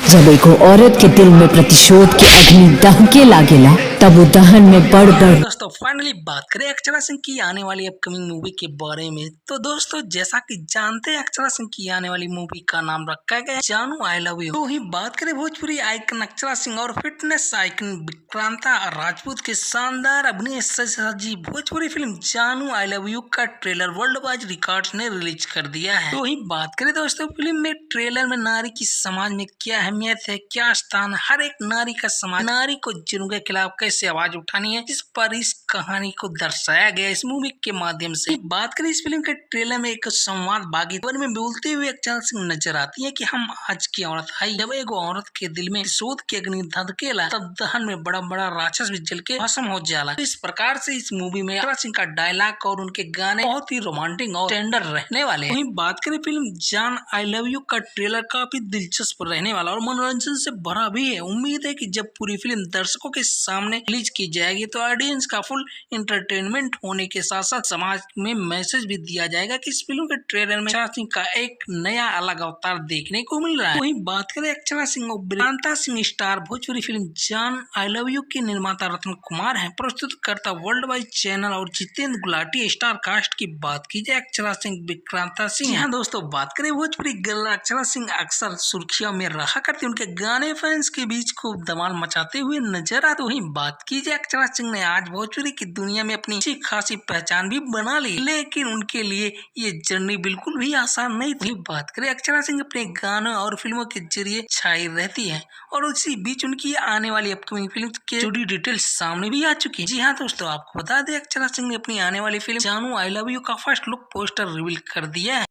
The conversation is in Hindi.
जब एगो औरत के दिल में प्रतिशोध के अग्नि दहके लागेला तब वो दहन में बढ़ बढ़। दोस्तों फाइनली बात करें अक्षरा सिंह की आने वाली अपकमिंग मूवी के बारे में, तो दोस्तों जैसा कि जानते हैं अक्षरा सिंह की आने वाली मूवी का नाम रखा गया है जानू आई लव यू। तो ही बात करें भोजपुरी आइकन अक्षरा सिंह और फिटनेस आइकन विक्रांता राजपूत के शानदार अभिनय से सजी भोजपुरी फिल्म जानू आई लव यू का ट्रेलर वर्ल्ड वाइड रिकॉर्ड्स ने रिलीज कर दिया है। तो ही बात करें दोस्तों फिल्म में ट्रेलर में नारी की समाज में क्या अहमियत है, क्या स्थान, हर एक नारी का समाज नारी को जुर्म के खिलाफ कैसे आवाज उठानी है, इस पर इस कहानी को दर्शाया गया इस मूवी के माध्यम से। बात करें इस फिल्म के ट्रेलर में एक संवाद बागी में बोलते हुए अक्षरा सिंह नजर आती है कि हम आज की औरत आई। जब एक औरत के दिल में शोध की अग्नि धधकेला तब दहन में बड़ा बड़ा राक्षस भी जल के भस्म हो जाला। तो इस प्रकार से इस मूवी में अक्षरा सिंह का डायलॉग और उनके गाने बहुत ही रोमांटिक और टेंडर रहने वाले हैं। वहीं बात करें फिल्म जान आई लव यू का ट्रेलर काफी दिलचस्प रहने वाला और मनोरंजन से भरा भी है। उम्मीद है कि जब पूरी फिल्म दर्शकों के सामने रिलीज की जाएगी तो ऑडियंस का फुल इंटरटेनमेंट होने के साथ साथ समाज में मैसेज भी दिया जाएगा कि इस फिल्म के ट्रेलर में अक्षरा सिंह का एक नया अलग अवतार देखने को मिल रहा है। वहीं बात करें अक्षरा सिंह और विक्रांता सिंह स्टार भोजपुरी फिल्म जान आई लव यू के निर्माता रत्न कुमार हैं, प्रस्तुतकर्ता वर्ल्ड वाइड चैनल और जितेंद्र गुलाटी। स्टार कास्ट की बात की जाए अक्षरा सिंह विक्रांता सिंह। यहाँ दोस्तों बात करें भोजपुरी गर्ल अक्षरा सिंह अक्सर सुर्खियों में रहा करती, उनके गाने फैंस के बीच खूब धमाल मचाते हुए नजर आते। वहीं बात की जाए अक्षरा सिंह ने आज भोजपुरी की दुनिया में अपनी अच्छी खासी पहचान भी बना ली, लेकिन उनके लिए ये जर्नी बिल्कुल भी आसान नहीं थी। बात करें अक्षरा सिंह अपने गानों और फिल्मों के जरिए छाई रहती है और उसी बीच उनकी आने वाली अपकमिंग फिल्म के जुड़ी डिटेल्स सामने भी आ चुकी है। जी हाँ दोस्तों, आपको बता दें अक्षरा सिंह ने अपनी आने वाली फिल्म जानू आई लव यू का फर्स्ट लुक पोस्टर रिवील कर दिया है।